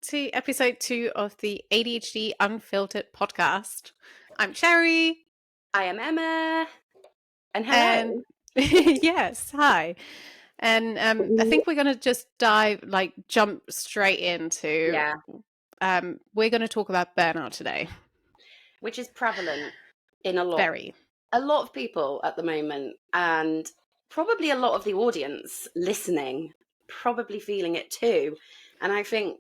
to episode 2 of the ADHD Unfiltered Podcast. I'm Cherry. I am Emma. And hello. And yes, hi. And I think we're going to just jump straight into, we're going to talk about burnout today. Which is prevalent in a lot of people at the moment, and probably a lot of the audience listening probably feeling it too. And I think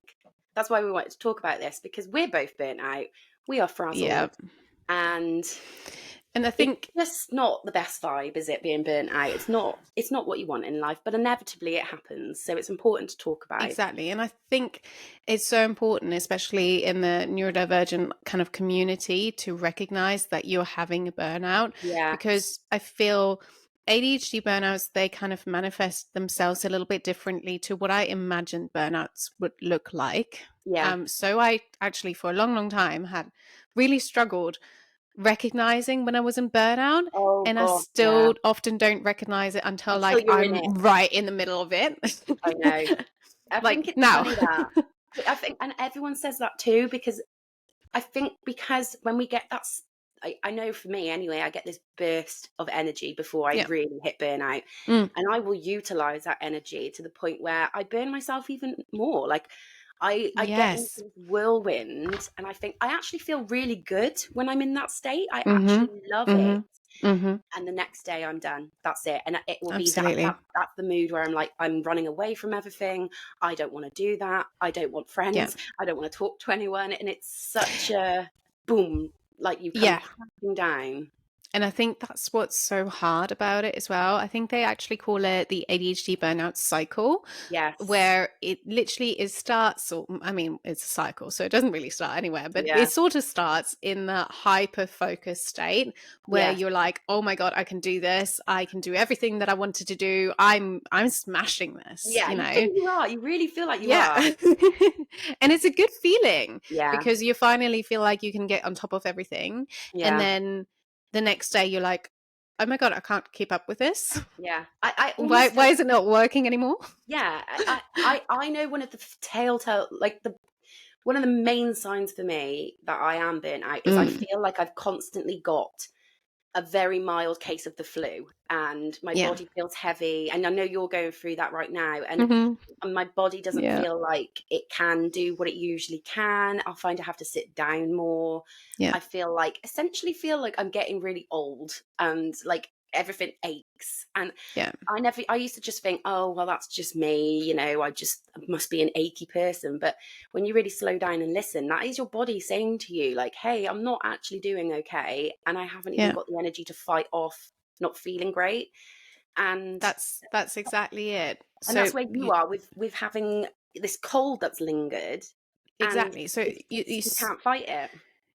that's why we wanted to talk about this, because we're both burnt out. We are frazzled. And I think it's just not the best vibe, is it, being burnt out? It's not what you want in life, but inevitably it happens. So it's important to talk about. Exactly. And I think it's so important, especially in the neurodivergent kind of community, to recognize that you're having a burnout. Yeah. Because I feel ADHD burnouts, they kind of manifest themselves a little bit differently to what I imagined burnouts would look like. Yeah. So I actually, for a long, long time, had really struggled recognizing when I was in burnout, I still often don't recognize it until I'm right in the middle of it. I know. I think it's now. funny that. I think, and everyone says that too, because I think when we get that, I know for me anyway, I get this burst of energy before I really hit burnout, and I will utilize that energy to the point where I burn myself even more. Like I get into this whirlwind, and I think I actually feel really good when I'm in that state. I actually love it. And the next day I'm done. That's it. And it will be that's the mood where I'm like, I'm running away from everything. I don't want to do that. I don't want friends. I don't want to talk to anyone. And it's such a boom, like you come crashing down. And I think that's what's so hard about it as well. I think they actually call it the ADHD Burnout Cycle. Yes. Where it literally it's a cycle, so it doesn't really start anywhere, but it sort of starts in the hyper-focused state where you're like, oh my God, I can do this. I can do everything that I wanted to do. I'm smashing this. Yeah, you think you are. You really feel like you are. And it's a good feeling because you finally feel like you can get on top of everything. Yeah. And then the next day you're like, oh my God, I can't keep up with this. Yeah. Why is it not working anymore? Yeah. I know one of the one of the main signs for me that I am burnt out is I feel like I've constantly got a very mild case of the flu, and my body feels heavy. And I know you're going through that right now, and my body doesn't feel like it can do what it usually can. I'll find I have to sit down more. I essentially feel like I'm getting really old, and like everything aches. And I used to just think, oh well, that's just me, I must be an achy person. But when you really slow down and listen, that is your body saying to you like, hey, I'm not actually doing okay, and I haven't even got the energy to fight off not feeling great. And that's exactly it. And that's where you are with having this cold that's lingered. Exactly. So you can't fight it.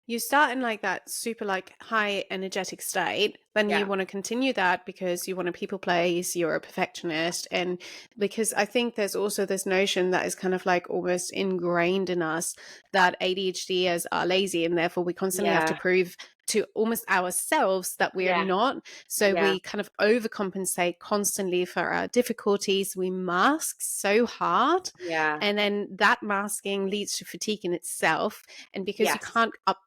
You start in like that super like high energetic state, then you want to continue that because you want to people please, you're a perfectionist. And because I think there's also this notion that is kind of like almost ingrained in us that ADHDers are lazy, and therefore we constantly have to prove to almost ourselves that we are not. So we kind of overcompensate constantly for our difficulties. We mask so hard. And then that masking leads to fatigue in itself. And because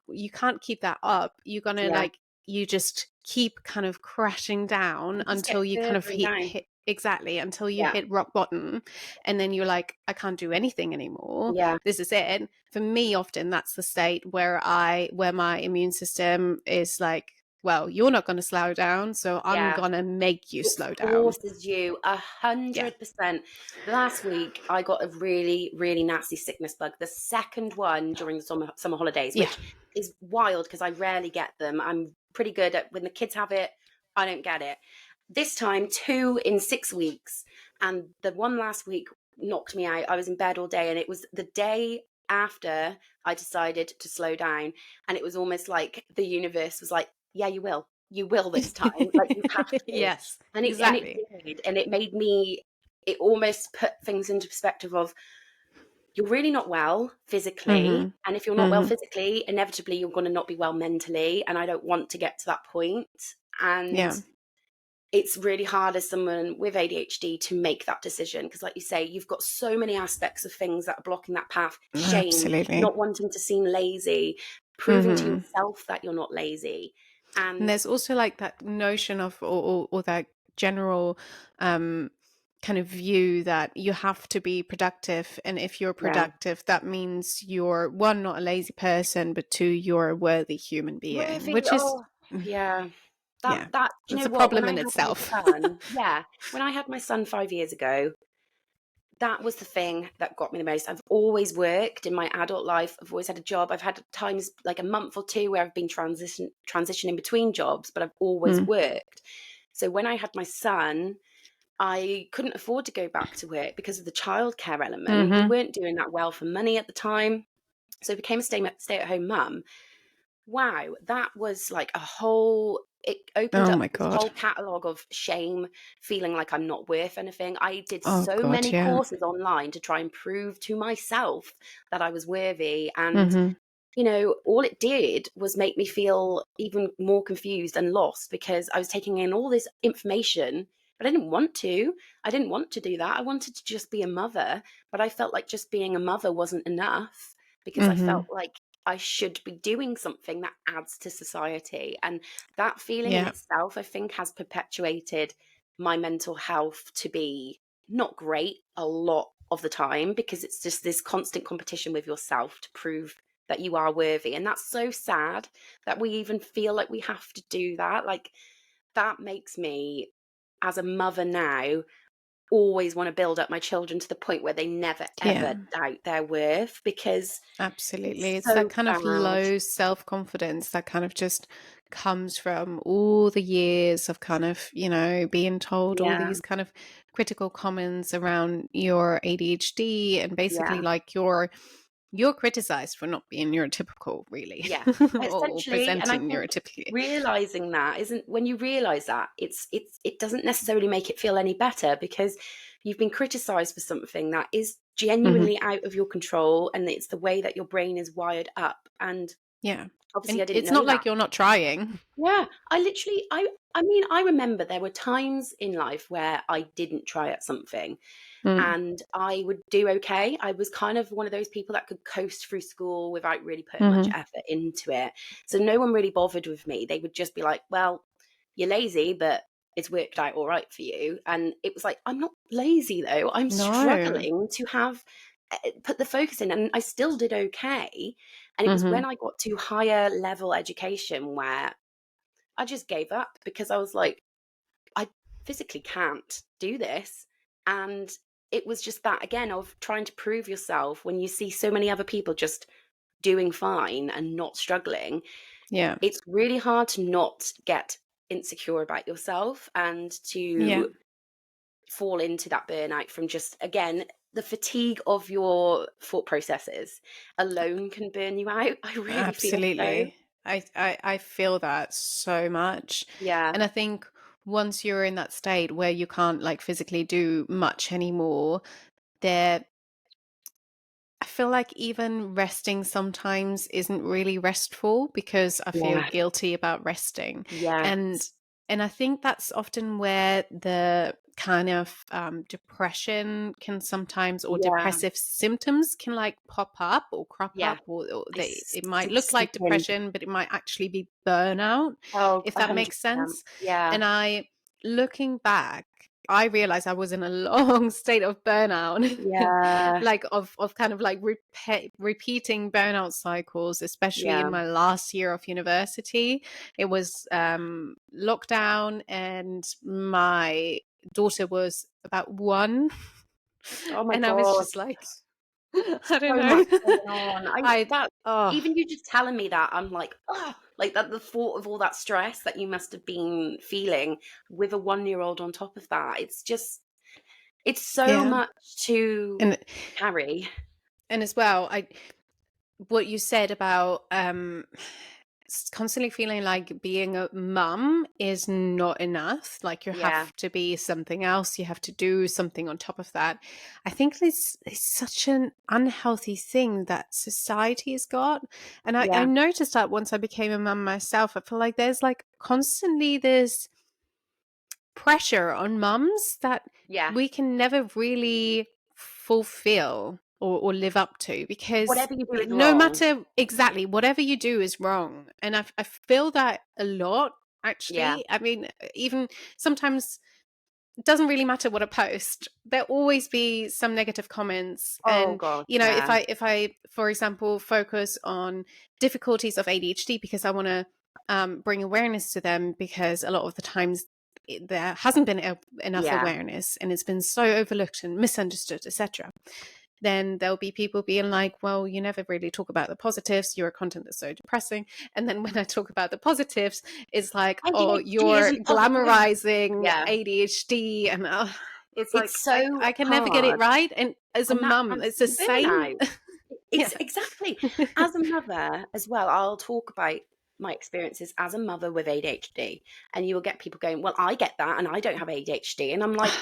you can't keep that up, you're going to you just keep kind of crashing down until you kind of hit until you hit rock bottom, and then you're like, I can't do anything anymore. This is it. For me, often that's the state where my immune system is like, well, you're not going to slow down, so I'm going to make you slow down. It forces you 100%. Last week, I got a really, really nasty sickness bug, the second one during the summer holidays, which is wild because I rarely get them. I'm pretty good at when the kids have it, I don't get it. This time, 2 in 6 weeks. And the one last week knocked me out. I was in bed all day, and it was the day after I decided to slow down. And it was almost like the universe was like, yeah, you will this time. Like you have to. Yes, and it did. And it made me, it almost put things into perspective of, you're really not well physically. And if you're not well physically, inevitably you're going to not be well mentally. And I don't want to get to that point. And it's really hard as someone with ADHD to make that decision, because like you say, you've got so many aspects of things that are blocking that path. Shame, Absolutely. not wanting to seem lazy, proving to Hmm. yourself that you're not lazy. And And there's also like that notion of, or that general kind of view that you have to be productive. And if you're yeah, productive, that means you're, one, not a lazy person, but two, you're a worthy human being, worthy. which is, Oh, yeah. yeah, That, do you it's know a what? When problem I in had my itself. son, yeah, when I had my son 5 years ago, that was the thing that got me the most. I've always worked in my adult life. I've always had a job. I've had times like a month or two where I've been transitioning between jobs, but I've always Mm. worked. So when I had my son, I couldn't afford to go back to work because of the childcare element. We Mm-hmm. weren't doing that well for money at the time. So I became a stay-at-home mum. Wow, that was like it opened Oh up my this God. whole catalogue of shame, feeling like I'm not worth anything. I did Oh so God, many yeah. courses online to try and prove to myself that I was worthy. And, Mm-hmm. all it did was make me feel even more confused and lost, because I was taking in all this information, but I didn't want to. I didn't want to do that. I wanted to just be a mother, but I felt like just being a mother wasn't enough, because I Mm-hmm. felt like I should be doing something that adds to society. And that feeling in Yeah. itself, I think, has perpetuated my mental health to be not great a lot of the time, because it's just this constant competition with yourself to prove that you are worthy. And that's so sad that we even feel like we have to do that. Like, that makes me, as a mother now, always want to build up my children to the point where they never Yeah. ever doubt their worth, because it's Absolutely. It's that so kind of bad. low self-confidence that kind of just comes from all the years of kind of, being told all Yeah, these kind of critical comments around your ADHD, and basically yeah, like you're criticized for not being neurotypical, really, yeah. or Essentially, and I presenting think neurotypically. realizing that isn't when you realize that, it doesn't necessarily make it feel any better, because you've been criticized for something that is Hmm. genuinely out of your control, and it's the way that your brain is wired up. And Yeah. obviously And I didn't it's know not that. like you're not trying. Yeah, I literally, I mean, I remember there were times in life where I didn't try at something Mm. and I would do okay. I was kind of one of those people that could coast through school without really putting much Hmm. effort into it. So no one really bothered with me. They would just be like, well, you're lazy, but it's worked out all right for you. And it was like, I'm not lazy though. I'm No. struggling to have put the focus in, and I still did okay. And it was when Hmm. I got to higher level education where I just gave up, because I was like, I physically can't do this. And it was just that, again, of trying to prove yourself when you see so many other people just doing fine and not struggling. Yeah. It's really hard to not get insecure about yourself and Yeah. to fall into that burnout from just, again, the fatigue of your thought processes alone can burn you out. I really feel so. Absolutely. I feel that so much. Yeah. And I think once you're in that state where you can't like physically do much anymore, there I feel like even resting sometimes isn't really restful because I feel Yeah. guilty about resting. Yeah. And I think that's often where the kind of depression can sometimes, or Yeah. depressive symptoms can like pop up or crop Yeah. up, or It's it might look like seeping. depression, but it might actually be burnout, Oh, if that makes 100%. sense. Yeah. And looking back, I realized I was in a long state of burnout, Yeah. like of kind of like repeating burnout cycles, especially Yeah. in my last year of university. It was lockdown, and my daughter was about 1, Oh my and I was God. just like, I don't So much know. going on. I oh Even you just telling me that, I'm like, oh, like that, the thought of all that stress that you must have been feeling with a 1-year-old on top of that. It's so yeah. much to and carry. and as well, what you said about constantly feeling like being a mum is not enough, like you Yeah. have to be something else, you have to do something on top of that. I think this is such an unhealthy thing that society has got. And I Yeah. noticed that once I became a mum myself, I feel like there's like constantly this pressure on mums that we can never really fulfill or live up to, because whatever you do is no wrong. matter exactly whatever you do is wrong. And I feel that a lot, actually. I mean, even sometimes it doesn't really matter what I post, there'll always be some negative comments. And God, you know, if I for example focus on difficulties of ADHD because I want to bring awareness to them, because a lot of the times there hasn't been enough awareness and it's been so overlooked and misunderstood, etc., then there'll be people being like, well, you never really talk about the positives, your content is so depressing. And then when I talk about the positives, it's like, oh, you're glamorizing ADHD. And it's like, so I can never get it right. And as a mum, it's the same. Exactly. As a mother as well, I'll talk about my experiences as a mother with ADHD, and you will get people going, well, I get that and I don't have ADHD. And I'm like,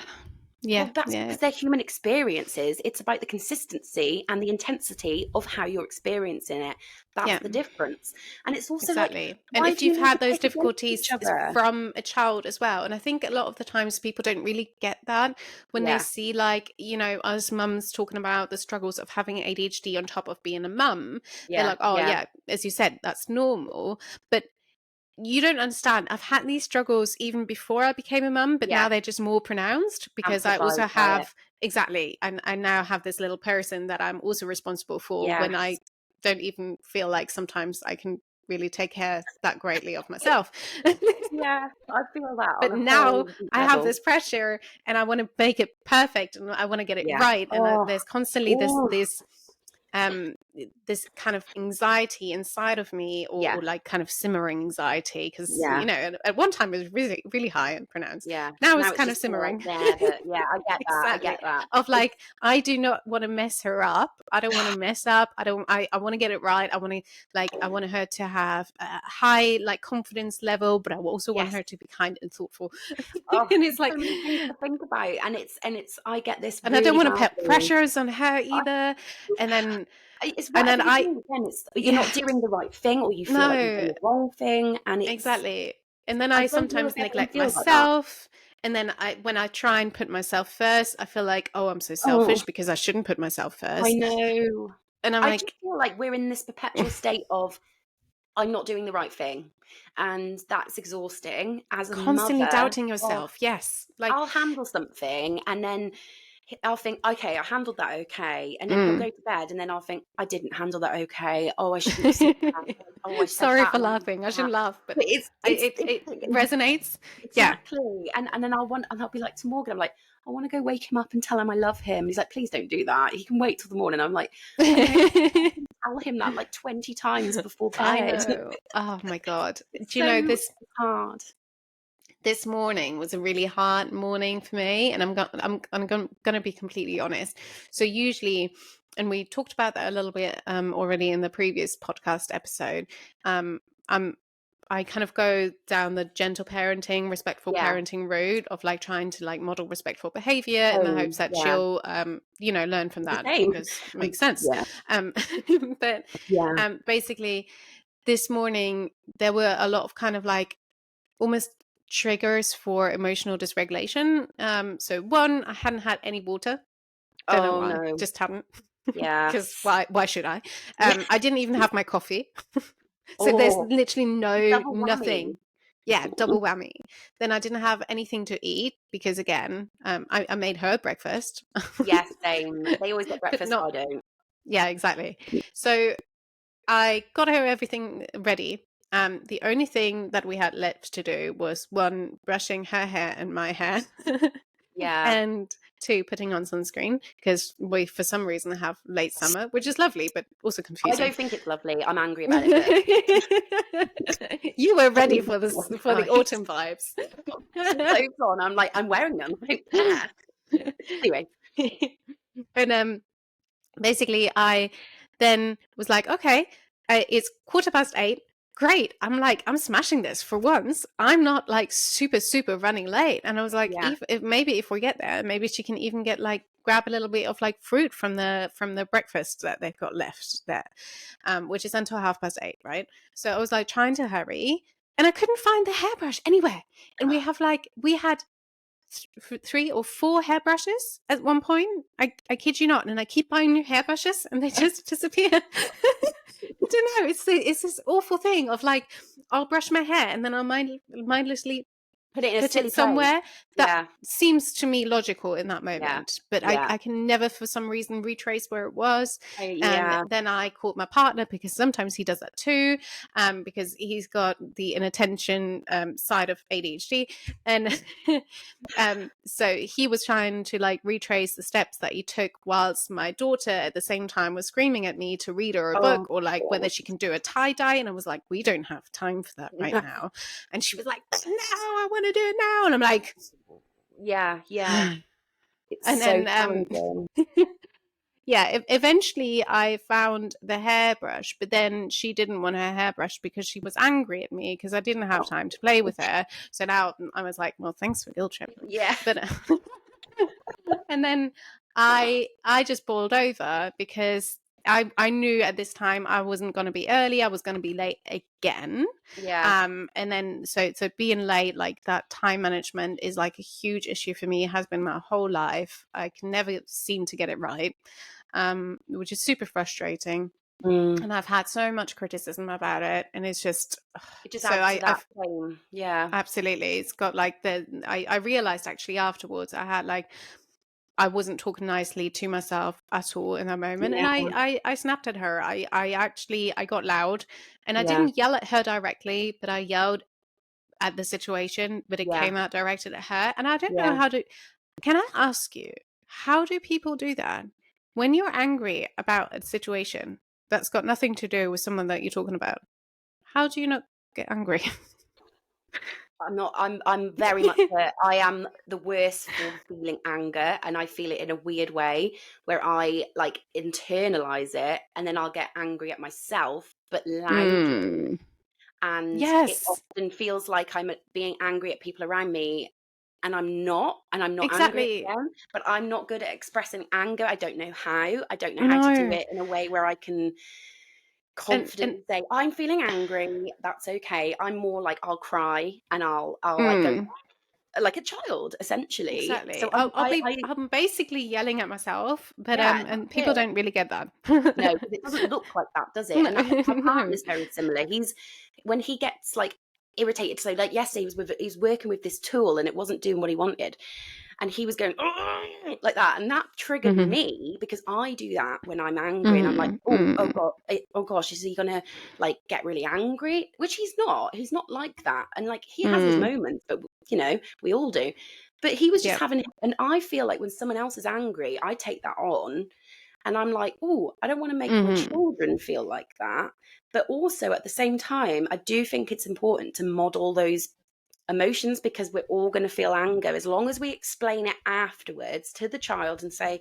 well, that's because they're human experiences. It's about the consistency and the intensity of how you're experiencing it. That's the difference. And it's also exactly. And if you've had those difficulties from a child as well, and I think a lot of the times people don't really get that when they see, like, you know, us mums talking about the struggles of having ADHD on top of being a mum. They're like, oh yeah, as you said, that's normal. But you don't understand. I've had these struggles even before I became a mum, but now they're just more pronounced because I also have and I now have this little person that I'm also responsible for when I don't even feel like sometimes I can really take care that greatly of myself. I feel that. But now I have this pressure and I want to make it perfect and I want to get it right. And there's constantly this kind of anxiety inside of me, or like kind of simmering anxiety, because you know, at one time it was really, really high and pronounced. Now it's kind of simmering. I get that. I get that. Of like, I do not want to mess her up. I don't want to mess up. I want to get it right. I want her to have a high like confidence level, but I also want her to be kind and thoughtful. And it's like, so many things to think about, and it's I get this, and really I don't want to put pressures on her either. And then you're not doing the right thing, or you feel like you're doing the wrong thing, and it's and then I sometimes neglect myself. And then when I try and put myself first, I feel like, oh, I'm so selfish because I shouldn't put myself first. I know. And I just feel like we're in this perpetual state of, I'm not doing the right thing, and that's exhausting. As a constantly mother, doubting yourself. Yes, like I'll handle something, and then I'll think, okay, I handled that okay, and then he'll go to bed, and then I'll think, I didn't handle that okay. Oh, I shouldn't have said that. Oh, I said sorry that for laughing. I shouldn't laugh, but it resonates. Exactly. And then I'll be like to Morgan, I'm like, I want to go wake him up and tell him I love him. And he's like, please don't do that. He can wait till the morning. I'm like, tell him that like 20 times before bed. Oh my God. Do you know, this hard. This morning was a really hard morning for me, and I'm going to be completely honest. So usually, and we talked about that a little bit already in the previous podcast episode, I kind of go down the gentle parenting, respectful parenting route of like trying to like model respectful behavior in the hopes that she'll you know, learn from that, because it makes sense. But basically this morning there were a lot of kind of like almost triggers for emotional dysregulation. So one, I hadn't had any water. Don't know why. No. Just hadn't. Yeah. Because why should I? I didn't even have my coffee. So there's literally nothing. Yeah, double whammy. Then I didn't have anything to eat because, again, I made her breakfast. Yes, same. They always get breakfast, I don't. Yeah, exactly. So I got her everything ready. The only thing that we had left to do was one, brushing her hair and my hair. And two, putting on sunscreen, because we for some reason have late summer, which is lovely but also confusing. I don't think it's lovely. I'm angry about it. You were ready for the autumn vibes. Clothes on. I'm like, I'm wearing them. Anyway. And basically I then was like, okay, it's 8:15. Great. I'm smashing this for once. I'm not like super running late. And I was like, if maybe if we get there, maybe she can even get like grab a little bit of like fruit from the breakfast that they've got left there, which is until 8:30, right? So I was like trying to hurry, and I couldn't find the hairbrush anywhere. And we had 3 or 4 hairbrushes at one point. I kid you not. And I keep buying new hairbrushes and they just disappear. I don't know. It's this awful thing of like, I'll brush my hair and then I'll mindlessly Put it in a put silly it somewhere that Yeah. seems to me logical in that Yeah. moment, but Yeah. I can never for some reason retrace where it was. Yeah. And then I called my partner, because sometimes he does that too, because he's got the inattention side of ADHD, and so he was trying to like retrace the steps that he took whilst my daughter at the same time was screaming at me to read her a book, or like whether she can do a tie-dye, and I was like, we don't have time for that right now. And she was like, no, I want to do it now. And I'm like, yeah. It's and so then challenging. yeah, eventually I found the hairbrush, but then she didn't want her hairbrush because she was angry at me because I didn't have time to play with her. So now I was like, well, thanks for guilt tripping. Yeah. But and then I just boiled over because I knew at this time I wasn't going to be early. I was going to be late again. Yeah. And then so being late, like that time management is like a huge issue for me. It has been my whole life. I can never seem to get it right, which is super frustrating. And I've had so much criticism about it, and it's just It just so adds to that pain. Yeah. absolutely. It's got like I realized actually afterwards I had like, I wasn't talking nicely to myself at all in that moment. Yeah. And I snapped at her. I got loud, and I Yeah. didn't yell at her directly, but I yelled at the situation, but it Yeah. came out directed at her. And I don't know Yeah. how to, can I ask you, how do people do that? When you're angry about a situation that's got nothing to do with someone that you're talking about, how do you not get angry? I'm very much I am the worst for feeling anger, and I feel it in a weird way where I like internalize it, and then I'll get angry at myself, but loudly. And it Yes, often feels like I'm being angry at people around me, and I'm not angry at exactly. them, but I'm not good at expressing anger. I don't know how. I don't know how to do No. it in a way where I can And confidently say, I'm feeling angry, that's okay. I'm more like I'll cry and I'll like go like a child, essentially. So exactly. I'm basically yelling at myself, but yeah, that's and people it. don't really get that. No, because it doesn't look like that, does it? No, And my no. partner's very similar. When he gets like irritated, so like yesterday he was working with this tool and it wasn't doing what he wanted, and he was going like that, and that triggered Mhm. me because I do that when I'm angry, and I'm like, Mhm. oh Mhm. god, oh gosh, is he gonna like get really angry? Which he's not. He's not like that, and like he has his moments, but you know we all do. But he was just Yep. having, and I feel like when someone else is angry, I take that on. And I'm like, oh, I don't want to make my Mhm. children feel like that. But also at the same time, I do think it's important to model those emotions because we're all going to feel anger. As long as we explain it afterwards to the child and say,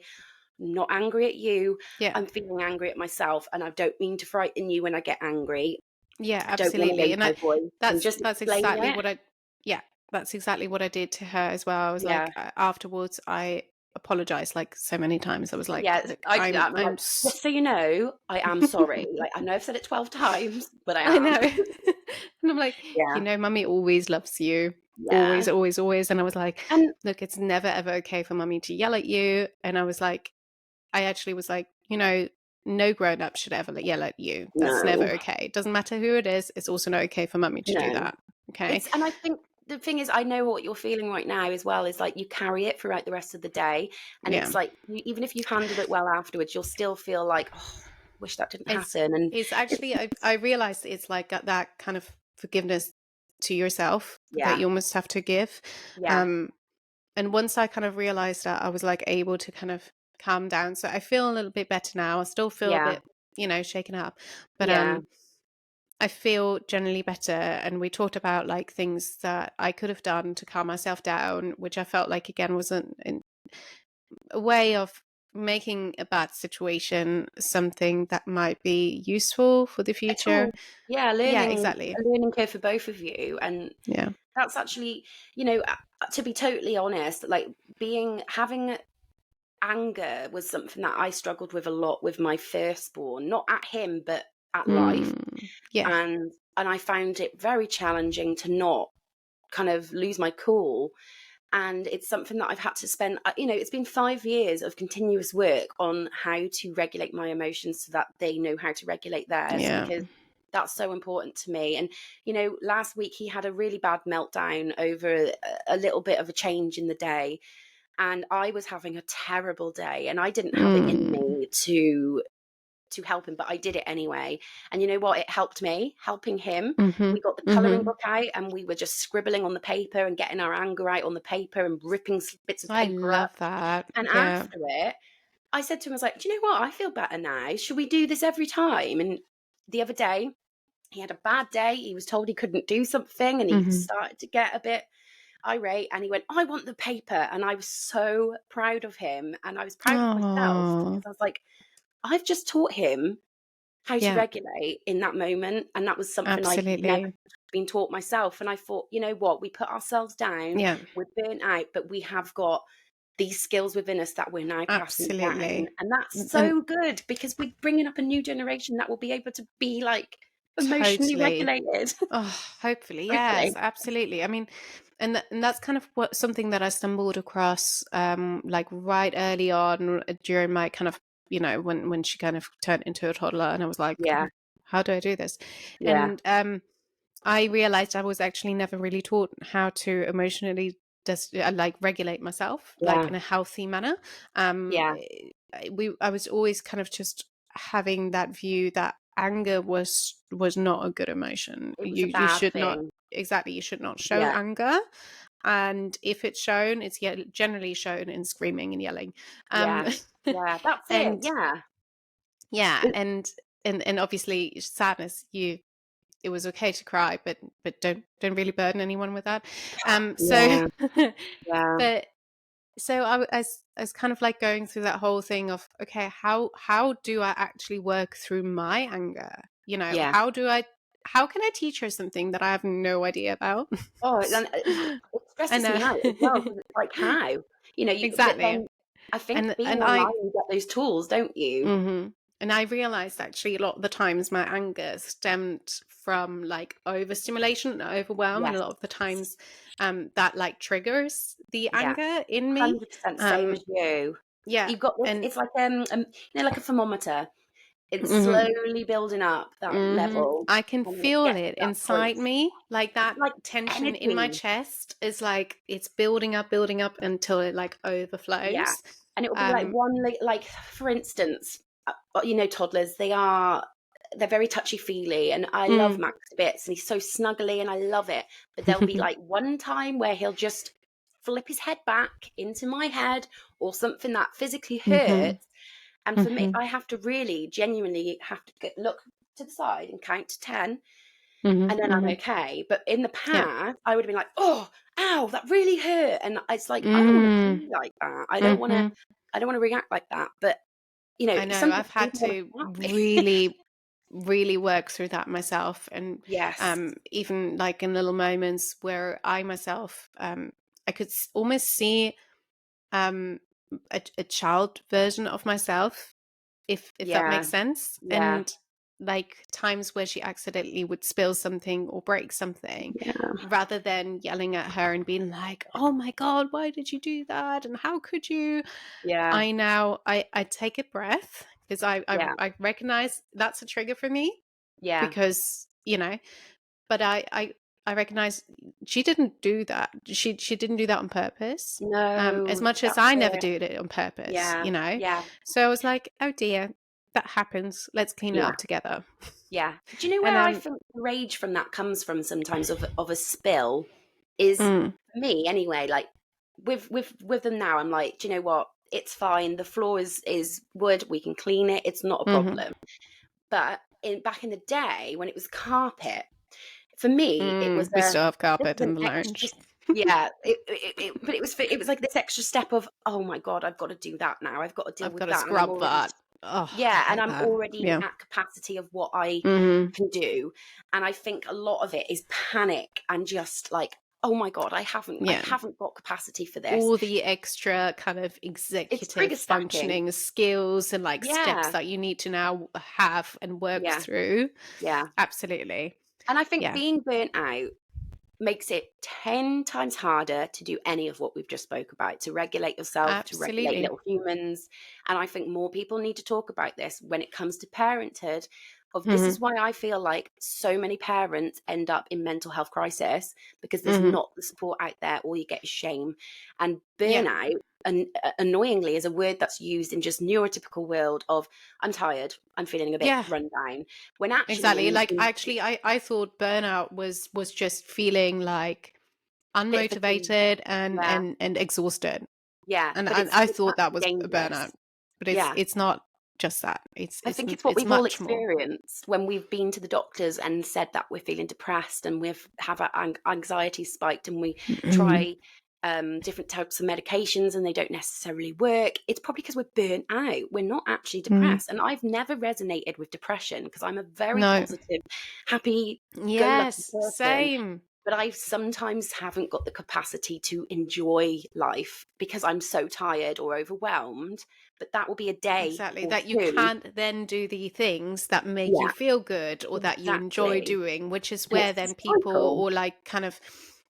I'm not angry at you, Yeah. I'm feeling angry at myself, and I don't mean to frighten you when I get angry. Yeah, I don't want to absolutely. raise And my voice, and just that's explain exactly it. what I yeah, that's exactly what I did to her as well. I was Yeah. like, afterwards I apologized like so many times. I was like, Yeah, look, I do that. I'm like, just so you know, I am sorry. Like, I know I've said it 12 times, but I I am. know. And I'm like, Yeah. mummy always loves you. Yeah. Always, always, always. And I was like, And look, it's never ever okay for mummy to yell at you. And I was like, I actually was like, no grown up should ever yell at you. That's never no, okay. It doesn't matter who it is. It's also not okay for mummy to do no. that. Okay. And I think the thing is, I know what you're feeling right now as well, is like you carry it throughout the rest of the day. And Yeah. it's like, even if you've handled it well afterwards, you'll still feel like, oh, wish that didn't It's happen. And it's actually I realized it's like that kind of forgiveness to yourself that yeah, you almost have to give. yeah, And once I kind of realized that, I was like able to kind of calm down. So I feel a little bit better now. I still feel a yeah, bit, shaken up, but yeah, I feel generally better. And we talked about like things that I could have done to calm myself down, which I felt like again was a way of making a bad situation something that might be useful for the at future. all. Yeah, Yeah, learning exactly. a learning curve for both of you. And Yeah. that's actually, to be totally honest, like having anger was something that I struggled with a lot with my firstborn, not at him, but at life. Yeah. And I found it very challenging to not kind of lose my cool. And it's something that I've had to spend, it's been 5 years of continuous work on how to regulate my emotions so that they know how to regulate theirs, Yeah. because that's so important to me. And, last week he had a really bad meltdown over a little bit of a change in the day. And I was having a terrible day, and I didn't have it in me to help him, but I did it anyway. And you know what? It helped me, helping him. We got the colouring book out, and we were just scribbling on the paper and getting our anger out on the paper and ripping bits of I paper love up. that. And Yeah. after it, I said to him, I was like, do you know what? I feel better now. Should we do this every time? And the other day, he had a bad day. He was told he couldn't do something, and he started to get a bit irate, and he went, I want the paper. And I was so proud of him, and I was proud of myself, because I was like, I've just taught him how to regulate in that moment. And that was something I'd never been taught myself. And I thought, you know what? We put ourselves down. Yeah. We're burnt out, but we have got these skills within us that we're now passing down. And that's so good, because we're bringing up a new generation that will be able to be like emotionally regulated. Hopefully. Yes, absolutely. I mean, and that's kind of something that I stumbled across like right early on during my kind of, when she kind of turned into a toddler, and I was like, how do I do this? And I realized I was actually never really taught how to emotionally just like regulate myself like in a healthy manner. I was always kind of just having that view that anger was not a good emotion. It was a You bad should not, thing. exactly, you should not show anger. And if it's shown, it's generally shown in screaming and yelling. That's and it. and obviously sadness, it was okay to cry, but don't really burden anyone with that. But so I was kind of like going through that whole thing of, okay, how do I actually work through my anger? How can I teach her something that I have no idea about? It stresses And me out as well, because it's like, how? But exactly. then I think being And online, you get those tools, don't you? And I realized actually a lot of the times my anger stemmed from like overstimulation and overwhelm, and a lot of the times that like triggers the anger in me. 100% same as you. You've got this, And it's like like a thermometer. It's slowly building up that level, I can and then it feel gets it to that point. inside me, like that It's like tension in my energy. chest is like it's building up until it like overflows. And it will be like one, like for instance, toddlers, they're very touchy-feely, and I love Max to bits, and he's so snuggly, and I love it. But there'll be like one time where he'll just flip his head back into my head, or something that physically hurts. And for me, I have to really genuinely have to look to the side and count to 10, and then I'm okay. But in the past, I would have been like, oh, ow, that really hurt. And it's like, I don't want to be like that. I don't want to react like that. But I know sometimes I've had to really really work through that myself. And even like in little moments where I myself I could almost see a child version of myself, if that makes sense. And like times where she accidentally would spill something or break something, rather than yelling at her and being like, oh my God, why did you do that? And how could you? I take a breath, because I recognize that's a trigger for me. Because, but I recognize she didn't do that. She didn't do that on purpose. No, as much as I never do it on purpose, So I was like, oh dear, that happens. Let's clean it up together. Do you know where I think the rage from that comes from sometimes, of a spill, is for me anyway, like with them now, I'm like, do you know what? It's fine. The floor is wood. We can clean it. It's not a problem. But back in the day when it was carpet, for me, it was we still have carpet in the lounge. but it was like this extra step of, oh my God, I've got to do that now. I've got to deal with that. I've got to scrub that. And I'm already at capacity of what I can do. And I think a lot of it is panic and just like, oh my God, I haven't got capacity for this. All the extra kind of executive functioning skills and like steps that you need to now have and work through. Absolutely. And I think being burnt out makes it 10 times harder to do any of what we've just spoke about, to regulate yourself, to regulate Absolutely. little humans. And I think more people need to talk about this when it comes to parenthood. This is why I feel like so many parents end up in mental health crisis, because there's not the support out there. All you get is shame. And Yeah. burnout, and annoyingly, is a word that's used in just neurotypical world of, I'm tired, I'm feeling a bit Yeah. run down. When actually, Exactly. Like actually I thought burnout was just feeling like bit fatigued. unmotivated and Yeah, exhausted. yeah, And but I it's thought that actually was a burnout. dangerous. But Yeah. it's not just that. I think it's what It's we've all much more. experienced when we've been to the doctors and said that we're feeling depressed and we've have our anxiety spiked, and we try different types of medications and they don't necessarily work. It's probably because we're burnt out. We're not actually Mm. depressed. And I've never resonated with depression because I'm a very No. positive, happy, go lucky Yes, person. same. But I sometimes haven't got the capacity to enjoy life because I'm so tired or overwhelmed. But that will be a day Exactly. or That you two. can't then do the things that make you Yeah, feel good or that you enjoy exactly. doing, which is And where it's then a people cycle. or like kind of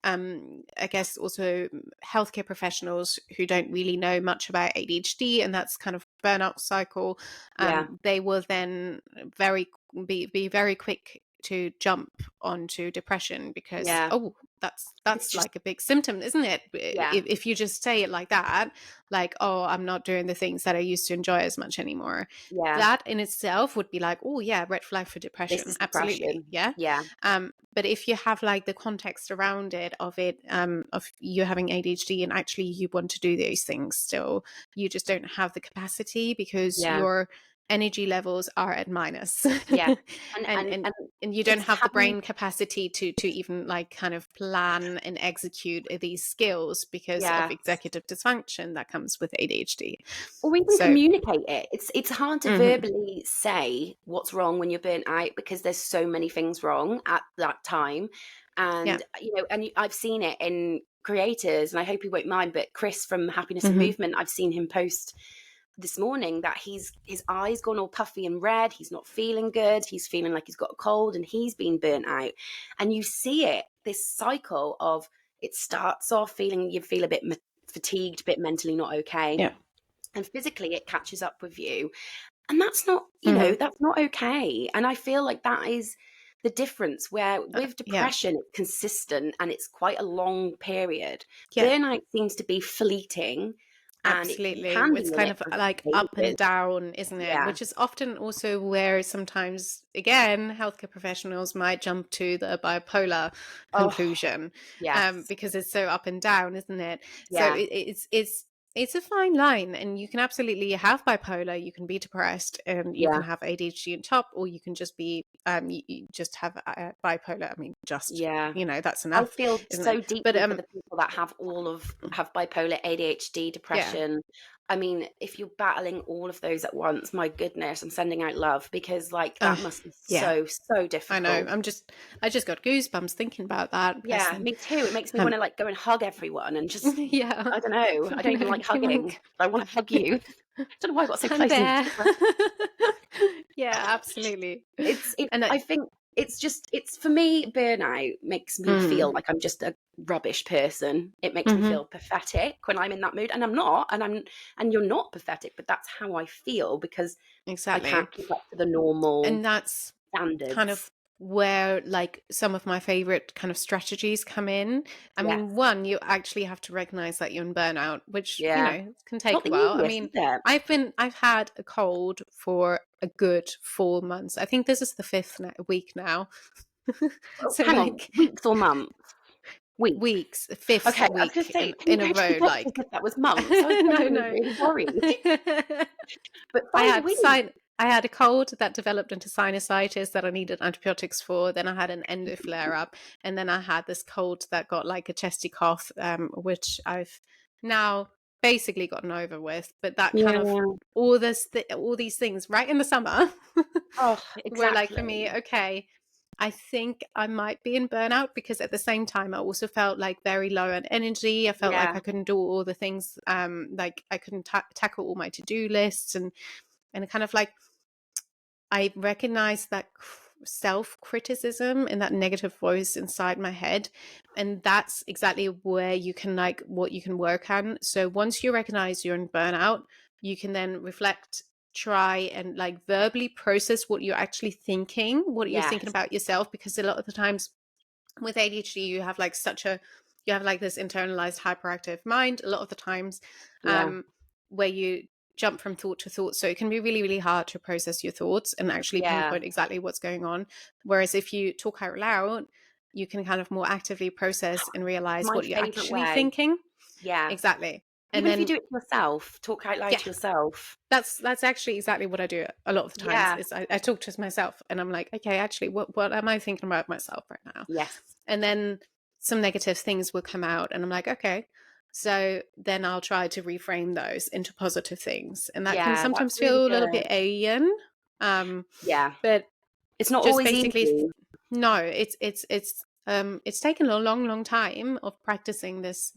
I guess also healthcare professionals who don't really know much about ADHD and that's kind of burnout cycle, Yeah. they will then very be very quick to jump onto depression because Yeah. oh It's that's just, like a big symptom, isn't it? yeah. If you just say it like that, like, oh, I'm not doing the things that I used to enjoy as much anymore, Yeah. that in itself would be like, oh yeah, red flag for This depression, is absolutely, depression. yeah. Yeah. But if you have like the context around it of you having ADHD and actually you want to do those things still, you just don't have the capacity because Yeah. your energy levels are at minus. Yeah. And and and and and and you don't it's have the happened. brain capacity to even like kind of plan and execute these skills because of Yeah. executive dysfunction that comes with ADHD. Or even So communicate it. It's hard to mhm, verbally say what's wrong when you're burnt out because there's so many things wrong at that time. yeah, And I've seen it in creators, and I hope you won't mind, but Chris from Happiness and mhm, Movement, I've seen him post this morning that his eyes gone all puffy and red. He's not feeling good. He's feeling like he's got a cold and he's been burnt out. And you see it, this cycle of, it starts off feeling, you feel a bit fatigued, a bit mentally not okay, yeah, and physically it catches up with you. And that's not, mhm, that's not okay. And I feel like that is the difference, where with yeah, depression it's consistent and it's quite a long period. yeah. Burnout seems to be fleeting, and it Absolutely. can be It's in kind it of for like up and ages. down, isn't it? Yeah. Which is often also where sometimes, again, healthcare professionals might jump to the bipolar Oh, conclusion, yes. because it's so up and down, isn't it? So Yeah. it's a fine line, and you can absolutely have bipolar, you can be depressed, and you can Yeah. have ADHD on top, or you can just be you just have bipolar. I mean, just Yeah. that's I enough, feel isn't it? so But deeply for the people that have bipolar, ADHD, yeah. depression. I mean, if you're battling all of those at once, my goodness, I'm sending out love, because like that must be Yeah. so, so I know. difficult. I just got goosebumps thinking about that, bless Yeah, them. me too. It makes me want Um, to like go and hug everyone and just, yeah. I don't know. I I don't know. even like Be hugging. like, I want to hug you. I don't know why I got so I'm close and there. depressed. Yeah, absolutely. It's And I think it's just, it's, for me, burnout makes me feel mm, like I'm just a rubbish person. It makes me hmm feel pathetic when I'm in that mood, and I'm not, and you're not pathetic, but that's how I feel because I exactly. can't keep up to the normal And that's kind standards. of where like some of my favorite kind of strategies come in. I Yes. mean, one, you actually have to recognize that you're in burnout, which, Yeah. can It's not take a the while. I easiest, mean, is it? I've had a cold for a good 4 months. I think this is the fifth week now. Oh, So hang on, like weeks or months? Weeks. weeks, fifth Okay, I was going to week say, can you in a go to the row, doctor like if that was months? I was no, genuinely no. really worried. But I 5 had weeks. I had a cold that developed into sinusitis that I needed antibiotics for. Then I had an endo flare up, and then I had this cold that got like a chesty cough, which I've now basically gotten over with. But that kind of Yeah. all these things right in the summer Oh, were like for exactly. me, okay, I think I might be in burnout because at the same time I also felt like very low on energy. I felt like Yeah. I couldn't do all the things, like I couldn't tackle all my to-do lists, and kind of like I recognized that self-criticism and that negative voice inside my head. And that's exactly where you can what you can work on. So once you recognize you're in burnout, you can then reflect, try and verbally process what you're actually thinking, what you're thinking Yes. about yourself, because a lot of the times with ADHD you have this internalized hyperactive mind a lot of the times, where you jump from thought to thought. So it can be really, really hard to process your thoughts and actually pinpoint exactly what's going on. Whereas if you talk out loud, you can kind of more actively process and realize what you're actually thinking. Yeah. Exactly. Even if you do it to yourself, talk out loud to yourself. That's actually exactly what I do a lot of the times. Is I talk to myself and I'm like, okay, actually, what am I thinking about myself right now? Yes. And then some negative things will come out and I'm like, okay, so then I'll try to reframe those into positive things. And that can sometimes feel a little bit alien. But it's not just always basically easy. No, it's taken a long, long time of practicing this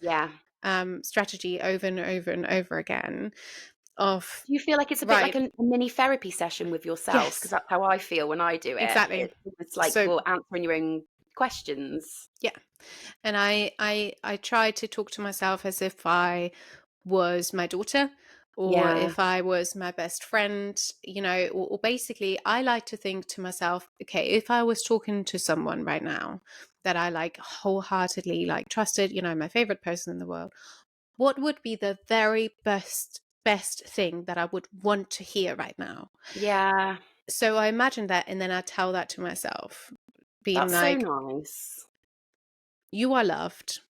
strategy over and over and over again. Do you feel like it's a bit like a mini therapy session with yourself? Because that's how I feel when I do it. Exactly. It's like you're answering your own questions. Yeah. And I try to talk to myself as if I was my daughter, or if I was my best friend, or basically I like to think to myself, okay, if I was talking to someone right now that I wholeheartedly trusted, my favorite person in the world, what would be the very best thing that I would want to hear right now? Yeah. So I imagine that, and then I tell that to myself, being That's so nice. You are loved.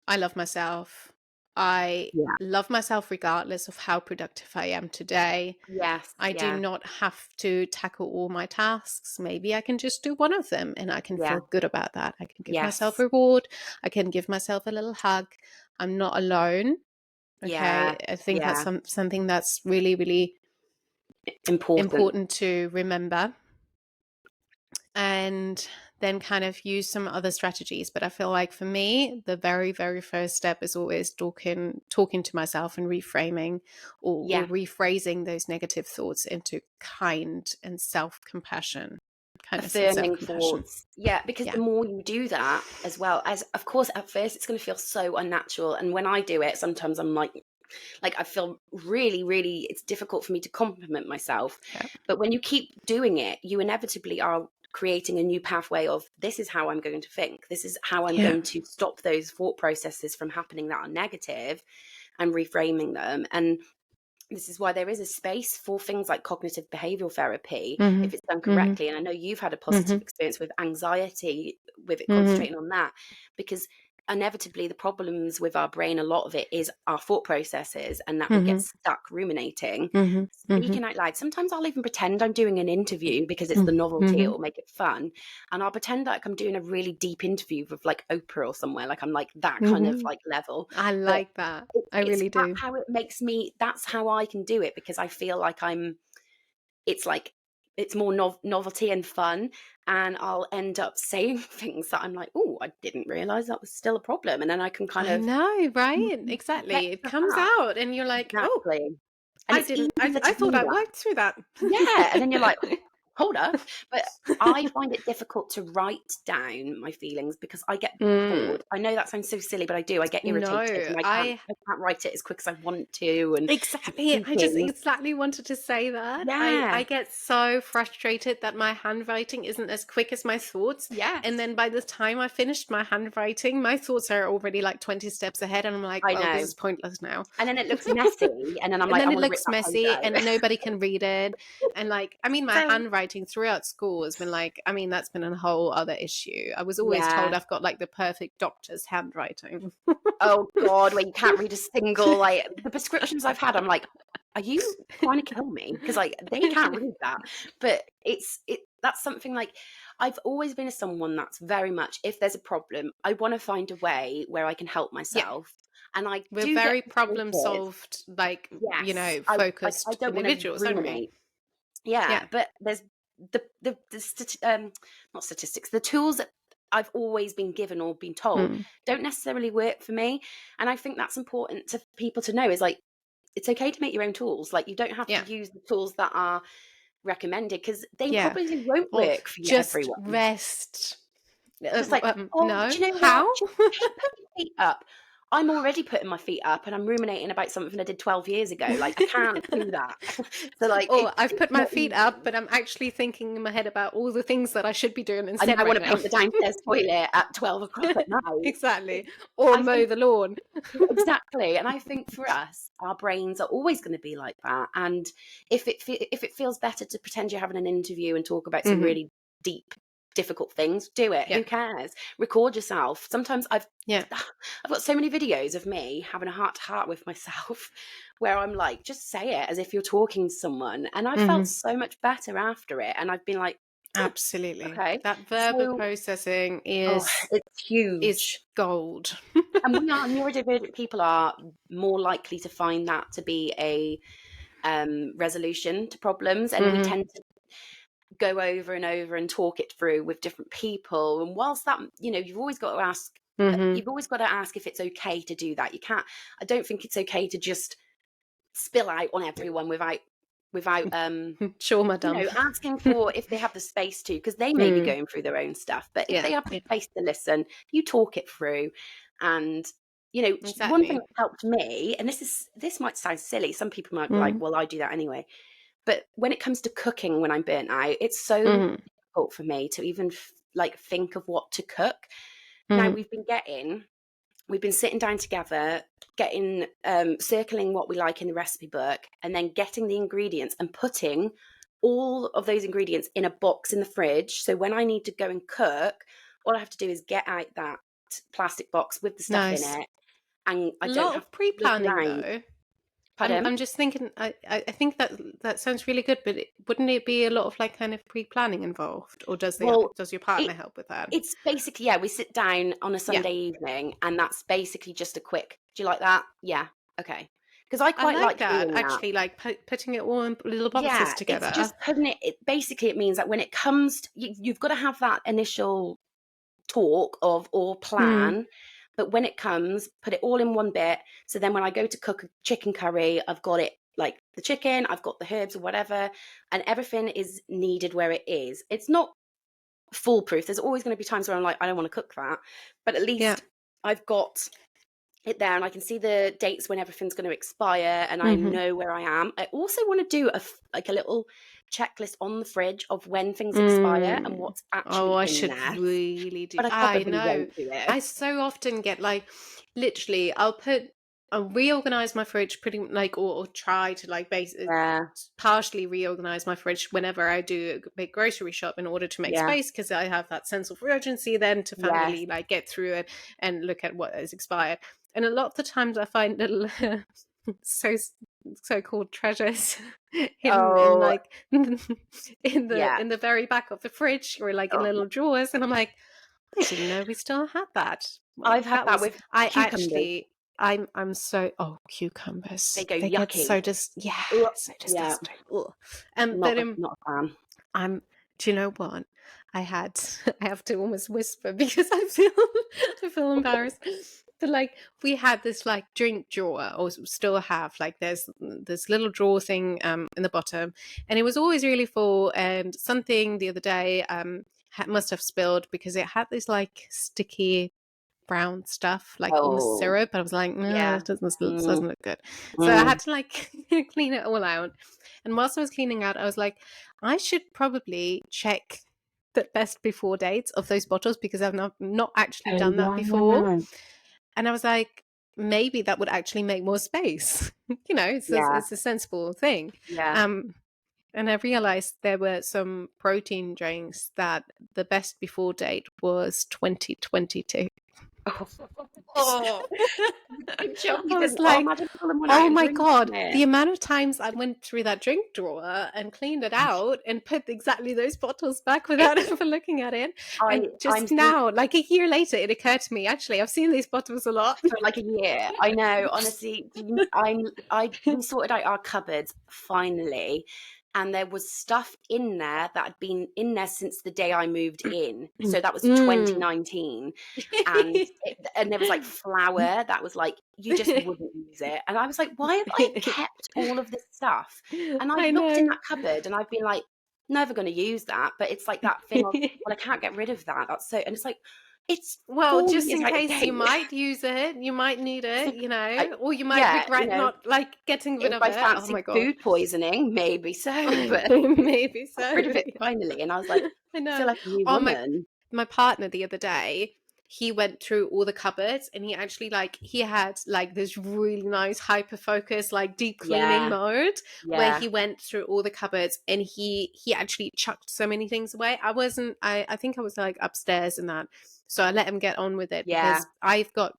I love myself. I love myself regardless of how productive I am today. Yes. I do not have to tackle all my tasks. Maybe I can just do one of them and I can feel good about that. I can give myself a reward. I can give myself a little hug. I'm not alone. Okay. I think that's something that's really, really important to remember. And then kind of use some other strategies. But I feel like for me, the very, very first step is always talking to myself and reframing or rephrasing those negative thoughts into kind and self-compassion. Affirming thoughts. Yeah, because the more you do that, as well as, of course, at first it's going to feel so unnatural. And when I do it, sometimes I'm like I feel really, really, it's difficult for me to compliment myself. But when you keep doing it, you inevitably are creating a new pathway of, this is how I'm going to think. This is how I'm going to stop those thought processes from happening that are negative and reframing them. And this is why there is a space for things like cognitive behavioral therapy, if it's done correctly. And I know you've had a positive experience with anxiety, with it concentrating on that, because inevitably the problems with our brain, a lot of it is our thought processes, and that we get stuck ruminating. Speaking out loud, sometimes I'll even pretend I'm doing an interview because it's the novelty, it'll make it fun, and I'll pretend like I'm doing a really deep interview with Oprah or somewhere, I'm that kind of level. I like that. I really do. How it makes me, that's how I can do it, because I feel like it's more novelty and fun, and I'll end up saying things that I'm like, oh, I didn't realize that was still a problem, and then I can kind of right? Exactly. It comes out, and you're like, exactly. And I thought I worked through that. Yeah, and then you're like, hold up. But I find it difficult to write down my feelings because I get bored. I know that sounds so silly, but I do. I get irritated, and I can't write it as quick as I want to. And exactly, I just exactly wanted to say that. Yeah. I get so frustrated that my handwriting isn't as quick as my thoughts. Yeah. And then by the time I finished my handwriting, my thoughts are already 20 steps ahead, and I'm like, I know. This is pointless now. And then it looks messy, and then I'm like, and then it looks messy, and nobody can read it. And my handwriting throughout school has been that's been a whole other issue. I was always told I've got the perfect doctor's handwriting. Oh God, where you can't read a single the prescriptions I've had, I'm like, are you trying to kill me? Because they can't read that. But that's something I've always been someone that's very much, if there's a problem, I want to find a way where I can help myself. And we're very problem solved, focused I don't individuals, want to aren't we? Yeah, but there's not statistics, the tools that I've always been given or been told don't necessarily work for me. And I think that's important to people to know, is it's okay to make your own tools. You don't have to use the tools that are recommended, because they Yeah. probably won't Or work for just everyone. rest. Just like, oh, No. do you know what? How? Just put your feet up. I'm already putting my feet up and I'm ruminating about something I did 12 years ago. Like, I can't do that. So, like, Or I've it's put my not feet easy. up, but I'm actually thinking in my head about all the things that I should be doing And instead I want right to now. paint the downstairs toilet at 12 o'clock at night. Exactly. Or I mow think the lawn. exactly. And I think for us, our brains are always going to be like that. And if it feels better to pretend you're having an interview and talk about some really deep, difficult things, do it. Yeah. Who cares? Record yourself. Sometimes I've Yeah. got so many videos of me having a heart to heart with myself where I'm like, just say it as if you're talking to someone. And I felt so much better after it. And I've been like, Absolutely. okay. That verbal So, processing oh, it's is huge. gold. And we are neurodivergent people are more likely to find that to be a resolution to problems, and we tend to go over and over and talk it through with different people. And whilst that, you've always got to ask. You've always got to ask if it's okay to do that. You can't. I don't think it's okay to just spill out on everyone without Sure, madam. asking for if they have the space to, because they may be going through their own stuff. But if they have the space to listen, you talk it through. And one thing that helped me, and this might sound silly, some people might be like, well, I do that anyway, but when it comes to cooking, when I'm burnt out, it's so difficult for me to even think of what to cook. Now we've been sitting down together, getting circling what we like in the recipe book, and then getting the ingredients and putting all of those ingredients in a box in the fridge. So when I need to go and cook, all I have to do is get out that plastic box with the stuff in it, and I don't have of pre-planning to look around. though. Pardon? I'm just thinking. I think that sounds really good, but wouldn't it be a lot of kind of pre-planning involved, or does your partner help with that? It's basically, we sit down on a Sunday evening, and that's basically just a quick. Do you like that? Yeah, okay. Because I quite like that doing actually, putting it all in little boxes together. It's just putting it. Basically, it means that when it comes, you've got to have that initial talk or plan. But when it comes, put it all in one bit. So then when I go to cook a chicken curry, I've got it, like the chicken, I've got the herbs or whatever, and everything is needed where it is. It's not foolproof. There's always going to be times where I'm like, I don't want to cook that. But at least I've got it there, and I can see the dates when everything's going to expire, and I know where I am. I also want to do a little checklist on the fridge of when things expire and what's actually I in should there. really do. But I probably won't do it. I so often get literally, I'll reorganize my fridge or try to partially reorganize my fridge whenever I do a big grocery shop in order to make space, because I have that sense of urgency then to finally get through it and look at what is expired. And a lot of the times I find little so-called treasures hidden in the very back of the fridge, or in little drawers, and I'm like, I didn't know we still had that. I've had that with cucumbers. I'm so cucumbers. They go yucky. Get so disgusting. Not a fan. Do you know what? I have to almost whisper because I feel embarrassed. But we had this drink drawer, or still have, there's this little drawer thing in the bottom, and it was always really full. And something the other day must have spilled, because it had this sticky brown stuff, almost syrup. I was like, no, it doesn't look good. So I had to clean it all out. And whilst I was cleaning out, I was like, I should probably check the best before dates of those bottles, because I've not actually done that before. And I was like, maybe that would actually make more space. It's a sensible thing. And I realized there were some protein drinks that the best before date was 2022. Oh, good job. I was like, oh my God, the amount of times I went through that drink drawer and cleaned it out and put exactly those bottles back without ever looking at it. And now, a year later, it occurred to me, actually, I've seen these bottles a lot. For a year. I know, honestly, we sorted out our cupboards finally. and there was stuff in there that had been in there since the day I moved in. So that was Mm. 2019. And there was like flour that was like, you just wouldn't use it. And I was like, why have I kept all of this stuff? And I've I looked in know. that cupboard and I've been like, never going to use that. But it's like that thing of, well, I can't get rid of that. That's so, and it's like, it's Well, 4 just years in out of case you date. might use it, you might need it, you know, or you might Yeah, regret not like getting rid if of I it. Oh fancied my God. food poisoning, maybe so, but Maybe got so. rid of it finally. And I was like, I I know. feel like a new Oh, woman. my partner the other day, he went through all the cupboards and he actually he had like this really nice hyper focus, like deep cleaning Yeah, mode where yeah, he went through all the cupboards and he actually chucked so many things away. I think I was like upstairs in that. So I let him get on with it yeah. because I've got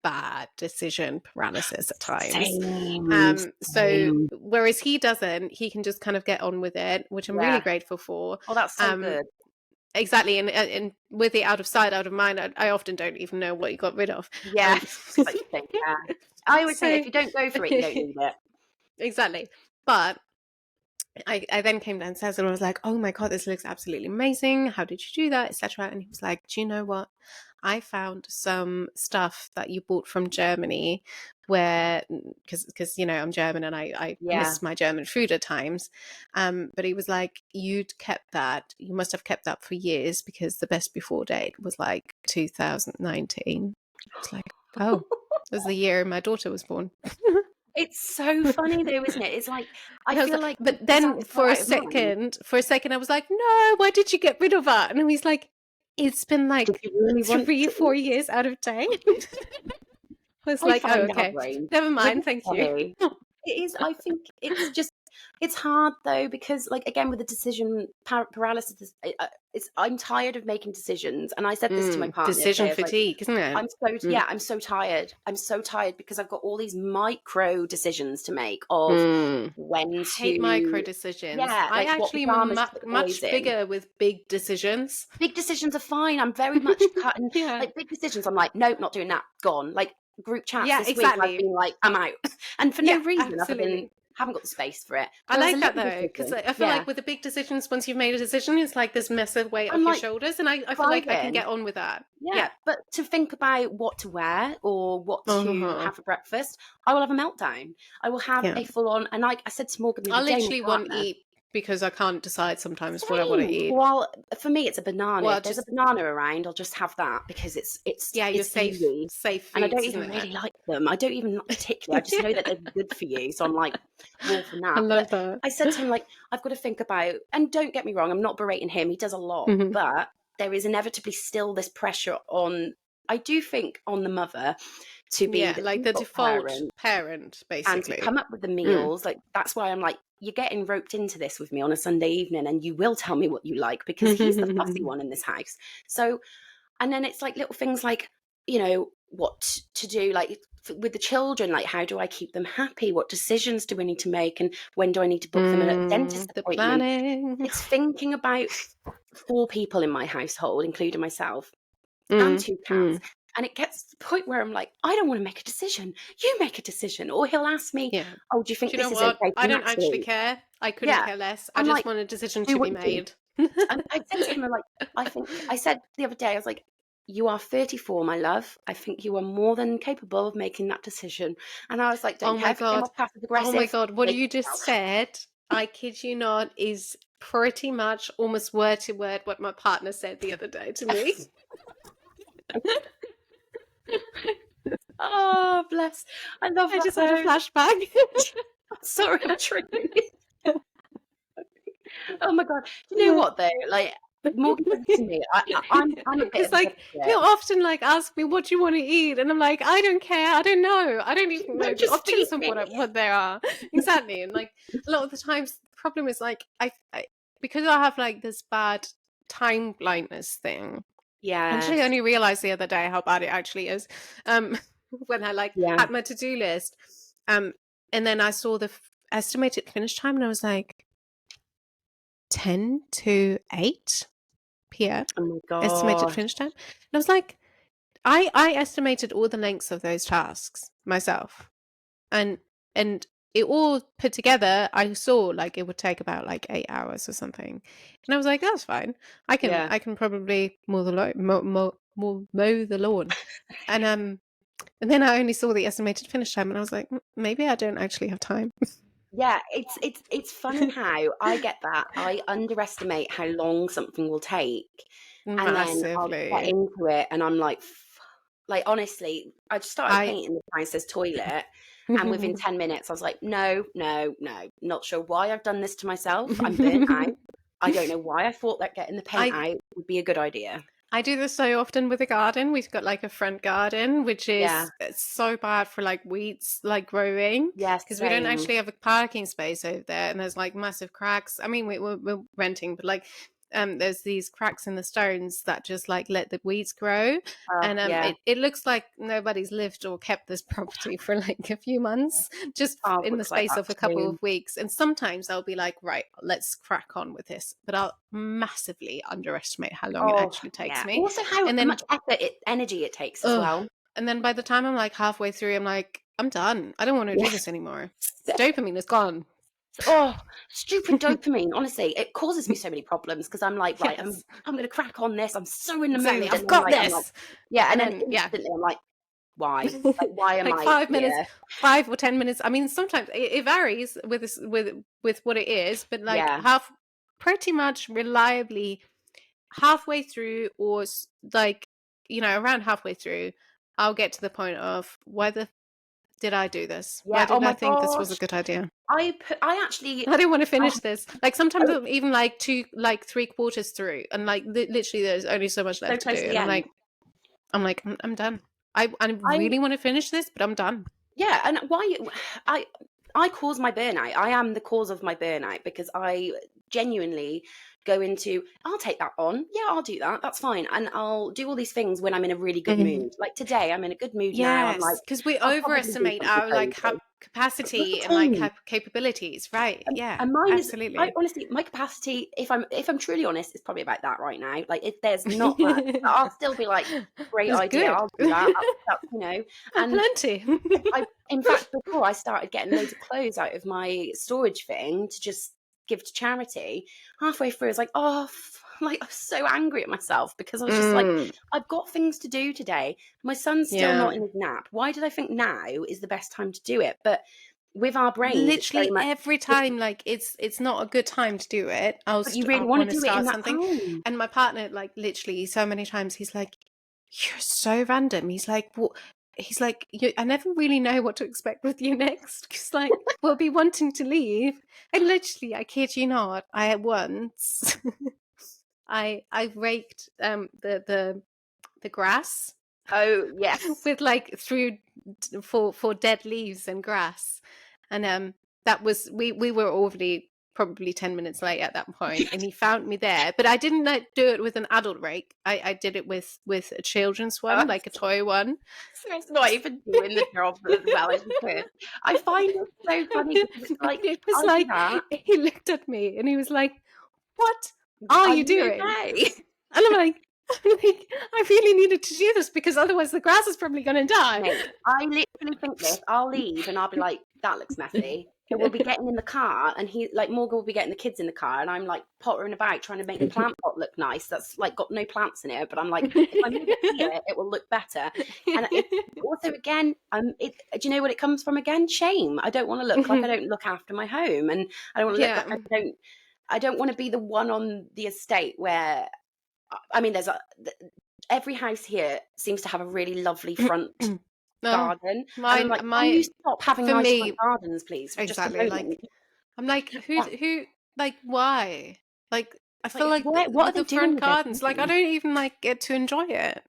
bad decision paralysis at times. Same, So same. whereas he doesn't, he can just kind of get on with it, which I'm really Yeah. grateful for. Oh, that's so good. Exactly, and with the out of sight, out of mind, I often don't even know what you got rid of. Yeah, like you think, yeah. I always say, So if you don't go for it, you don't need it. exactly, but I then came downstairs and I was like, oh my God, this looks absolutely amazing. How did you do that, etc. And he was like, do you know what? I found some stuff that you bought from Germany where, because you know, I'm German and I Yeah. miss my German food at times. But he was like, you must have kept that for years because the best before date was like 2019. I was like, oh, it was the year my daughter was born. It's so funny though, isn't it? It's like, I feel like but it's out then of sight, out of mind. for a second, I was like, no, why did you get rid of that? And he's like, it's been Did like you really want 3-4 to? years out of date. I was I like, oh, find our okay, brain never mind, really thank you. funny. It is. I think it's just, it's hard though, because like, again, with the decision paralysis, I'm tired of making decisions. And I said this to my partner the other day. Decision I was like, fatigue, isn't it? I'm so tired. I'm so tired because I've got all these micro decisions to make of when Hate micro to, decisions. yeah, I like what actually pajamas am to put the boys much in. bigger with big decisions. Big decisions are fine. I'm very much cut, and Yeah. like big decisions, I'm like, nope, not doing that. Gone. Like group chats Yeah, this week, I've exactly. been like, I'm out, and for Yeah, no reason other than absolutely. haven't got the space for it. I Whereas a like that little though, because decision, I feel yeah, like with the big decisions, once you've made a decision, it's like this massive weight I'm off your like shoulders, and I feel like I can driving. get on with that. Yeah, Yeah. but to think about what to wear or what to Uh-huh. have for breakfast, I will have a meltdown. I will have Yeah. a full on, and like I said to Morgan the I other day, my literally won't partner, eat because I can't decide sometimes what I want to same. eat. Well, for me, it's a banana. Well, If there's a just banana around, I'll just have that because yeah, your it's easy. safe And I foods, don't isn't even it? really like them. I don't even particularly. I just know that they're good for you. So I'm like, more from I that. love But that. I said to him, like, I've got to think about, and don't get me wrong, I'm not berating him. He does a lot. Mm-hmm. But there is inevitably still this pressure on, I do think, on the mother to be Yeah, the like the default default parent parent, and to basically. come up with the meals. Like, that's why I'm like, you're getting roped into this with me on a Sunday evening, and you will tell me what you like because he's the fussy one in this house. So, and then it's like little things like, you know, what to do, like with the children, like how do I keep them happy? What decisions do we need to make? And when do I need to book them in a dentist The appointment? planning. It's thinking about 4 people in my household, including myself and 2 cats. Mm. And it gets to the point where I'm like, I don't want to make a decision. You make a decision. Or he'll ask me, Yeah. oh, do you Do think you know this is what? okay I for don't Max to actually eat? care. I couldn't Yeah. care less. I I'm just like, want a decision do to what be you do. made. And I said to him, I'm like, I said the other day, I was like, you are 34, my love. I think you are more than capable of making that decision. And I was like, don't Oh my care if it came God. off passive Oh my aggressive. God. What Make you it just yourself. said, I kid you not, is pretty much almost word to word what my partner said the other day to me. Oh, bless. I love I that just had a though. flashback. Sorry, I'm triggering you. Oh my God. Do you know what though? Like, Morgan said to me, I'm a bit It's of a like hypocrite. he'll often like ask me what do you want to eat, and I'm like, I don't care, I don't know, I don't even No, know the just feed options of me. what there are exactly. And like a lot of the times, the problem is like I because I have like this bad time blindness thing. Actually, I Yes. only realized the other day how bad it actually is. When I like Yeah. had my to-do list, and then I saw the estimated finish time, and I was like 10 to 8 p.m. Oh my estimated gosh. finish time. And I was like, I estimated all the lengths of those tasks myself. And it all put together, I saw like it would take about like 8 hours or something, and I was like, that's fine. I Yeah. can probably mow the lawn, and then I only saw the estimated finish time, and I was like, maybe I don't actually have time. Yeah, it's funny how I get that. I underestimate how long something will take, and then I'll get Massively. into it, and I'm like, like honestly, I just started I painting the downstairs toilet, and within 10 minutes, I was like, no, no, no, not sure why I've done this to myself. I'm burnt out. I don't know why I thought that getting the paint I out would be a good idea. I do this so often with a garden. We've got like a front garden, which Yeah, is it's so bad for like weeds like growing, yeah, because we don't same. actually have a parking space over there, and there's like massive cracks. I mean, we're renting, but like there's these cracks in the stones that just like let the weeds grow, and Yeah. it looks like nobody's lived or kept this property for like a few months, just Oh, it in the looks like space that of a couple too. of weeks. And sometimes I'll be like, right, let's crack on with this, but I'll massively underestimate how long it Oh, actually takes yeah. me. Also, how And then much effort, energy it takes as ugh, well. and then by the time I'm like halfway through, I'm like, I'm done. I don't want to do Yeah. this anymore. Dopamine is gone. Oh, stupid dopamine. Honestly, it causes me so many problems because I'm like, right, Yes, I'm going to crack on this. I'm so in the exactly. mood, and I've then got like I'm like, this. yeah, and And then then yeah, instantly I'm like, why? Like, why am like I 5 minutes, here? 5 or 10 minutes. I mean, sometimes it varies with this, with what it is, but like Yeah. pretty much reliably halfway through, or like around halfway through, I'll get to the point of why did I do this? Why Yeah. Oh did I my think this was a gosh. good idea? I actually, I don't want to I, finish this. Like sometimes oh, I'm even like like 3/4 through, and like literally there's only so much so left to do, close to the and end. I'm done. I I really want to finish this, but I'm done. Yeah, and I I cause my burnout. I am the cause of my burnout because I genuinely go into, I'll take that on. Yeah, I'll do that. That's fine. And I'll do all these things when I'm in a really good Mhm. mood. Like today, I'm in a good mood now. I'm like, Yes, because we I'll probably do overestimate something our like crazy. With the capacity and like team. capabilities, right? And, Yeah, and mine is, I absolutely. honestly, my capacity, if I'm truly honest, is probably about that right now. Like if there's not much, but I'll still be like, great That's idea. good. I'll do that. Got And plenty. in fact, before I started getting loads of clothes out of my storage thing to just give to charity, halfway through, I was like, oh, like I'm so angry at myself because I was just like, Mm, I've got things to do today. My son's still yeah. not in his nap. Why did I think now is the best time to do it? But with our brains, it's very Literally much, every time, like it's not a good time to do it. but you I really want want to to do it in start that something, time. and my partner, like literally so many times, he's like, "You're so random." He's like, "What?" He's like, I never really know what to expect with you next. Because like we'll be wanting to leave, and literally, I kid you not, I at once, I raked the grass Oh, yes. with like through for dead leaves and grass, and that was we were already probably 10 minutes late at that point, and he found me there, but I didn't like do it with an adult rake. I did it with a children's one, like a toy one. So it's not even doing the job as well as you could. I find it so funny because it's like, It was I do like that. he looked at me and he was like, what are Are you you doing? okay? And I'm like, I really needed to do this because otherwise the grass is probably going to die. Mate, I literally think this. I'll leave and I'll be like, that looks messy. And we'll be getting in the car and Morgan will be getting the kids in the car and I'm like pottering about trying to make the plant pot look nice. That's like got no plants in it. But I'm like, if I move it here, it will look better. And it also, again, do you know what it comes from again? Shame. I don't want to look like I don't look after my home. And I don't want to look Yeah. like I don't want to be the one on the estate where, I mean, every house here seems to have a really lovely front No, garden, and I'm mine, like, can you stop having for nice front me, gardens, please, for just a exactly. moment? Like, I'm like, who, like, why? Like, I feel Like, like what are with they the doing front with their gardens, like, I time? don't even like get to enjoy it.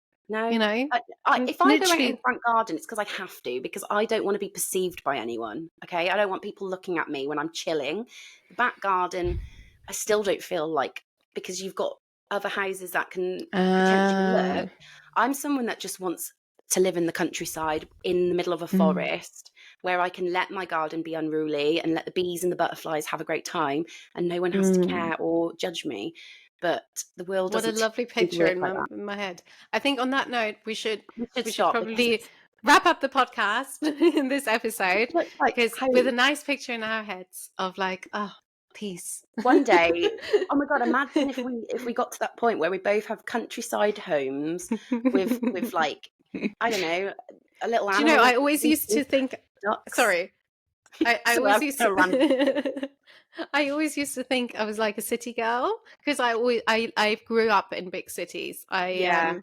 You No, know, I'm if I go out in the literally, front garden, it's because I have to, because I don't want to be perceived by anyone. Okay, I don't want people looking at me when I'm chilling. The back garden, I still don't feel like, because you've got other houses that can potentially uh, look. I'm someone that just wants to live in the countryside in the middle of a mm, forest where I can let my garden be unruly and let the bees and the butterflies have a great time and no one has to mm. care or judge me. But the world What a doesn't lovely seem to picture work in like that. my head. I think on that note, We should we should stop because probably wrap up the podcast in this episode, like, because with a nice picture in our heads of like, oh, peace. One day, oh my God, imagine if we got to that point where we both have countryside homes with like, I don't know, a little animal. Do you know, I always used to think, ducks. sorry, I always used to I always used to think I was like a city girl, because I grew up in big cities. I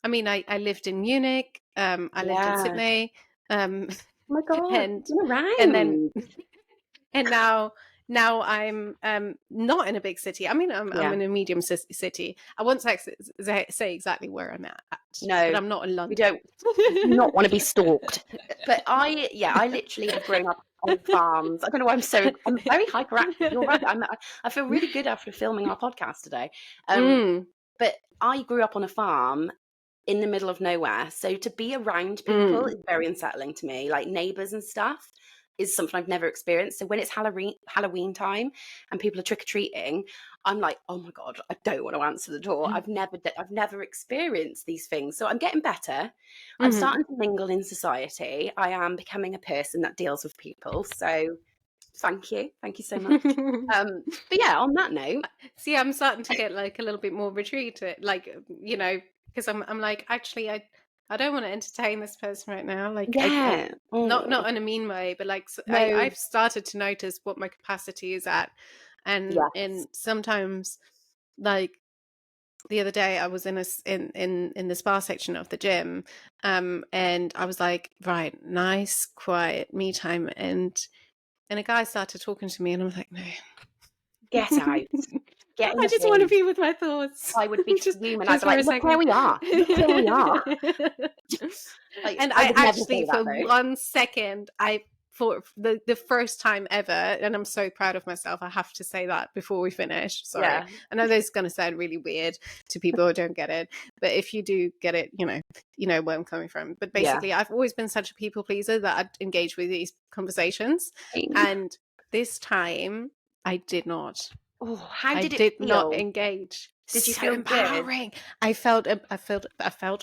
mean, I lived in Munich, I lived in Sydney, oh my God, and then and now I'm not in a big city. I mean, I'm in a medium city. I won't say exactly where I'm at. No, but I'm not in London. We do not want to be stalked. But I literally have grown up on farms. I don't know why I'm very hyperactive. You're right. I feel really good after filming our podcast today. But I grew up on a farm in the middle of nowhere. So to be around people is very unsettling to me, like neighbours and stuff. Is something I've never experienced. So when it's Halloween time and people are trick-or-treating, I'm like, oh my God, I don't want to answer the door. I've never experienced these things. So I'm getting better. I'm starting to mingle in society. I am becoming a person that deals with people. So thank you so much. But yeah, on that note, see, I'm starting to get like a little bit more retreated, like, you know, because I'm like, actually, I don't want to entertain this person right now. Like, not in a mean way, but like, I've started to notice what my capacity is at, and sometimes, like, the other day I was in the spa section of the gym, and I was like, right, nice, quiet me time, and a guy started talking to me, and I was like, no, get out. I just want to be with my thoughts. I would be human. I'd be like, look where we are. Look where we are. And I actually, for 1 second, for the first time ever, and I'm so proud of myself, I have to say that before we finish. Sorry. Yeah. I know this is going to sound really weird to people who don't get it, but if you do get it, you know where I'm coming from. But basically, I've always been such a people pleaser that I'd engage with these conversations. And this time, I did not. Oh, how did it feel? Not engage. Did you feel empowering? Good? I felt a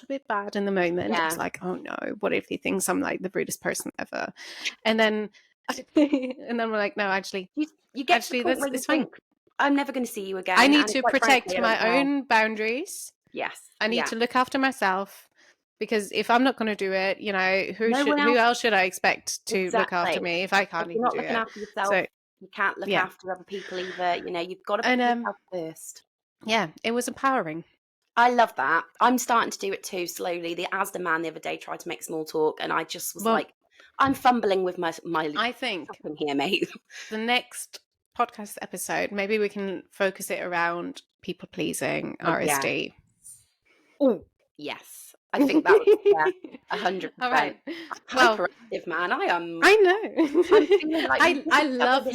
bit bad in the moment. I was like, oh no, what if he thinks I'm like the rudest person ever? And then we're like, no, actually, you get actually it's fine. I'm never going to see you again. I need to protect my own boundaries. Yes, I need to look after myself, because if I'm not going to do it, you know, who else should I expect to look after me if I can't even do it? After yourself. So, you can't look after other people either. You know, you've got to put yourself first. Yeah, it was empowering. I love that. I'm starting to do it too, slowly. The Asda man the other day tried to make small talk, and I just was like, I'm fumbling with my I think here, mate. The next podcast episode, maybe we can focus it around people pleasing, RSD. Oh, yes. I think that was 100%. All right. Hyperactive, man. I am. I know. I love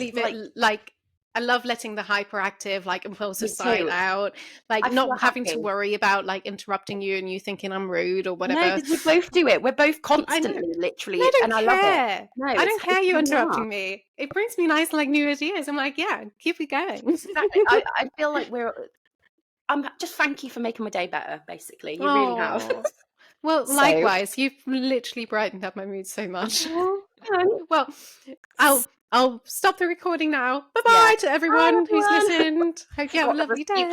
I love letting the hyperactive, like, impulsive side out, like not having to worry about like interrupting you and you thinking I'm rude or whatever. No, because we both do it. We're both constantly, literally, and I love it. No, I don't care you interrupting me. It brings me nice, like, new ideas. I'm like, yeah, keep it going. Exactly. I feel like I'm just thank you for making my day better. Basically, you really have. Well, likewise, you've literally brightened up my mood so much. Well, I'll stop the recording now. Bye-bye to everyone who's listened. Hope you have a lovely day.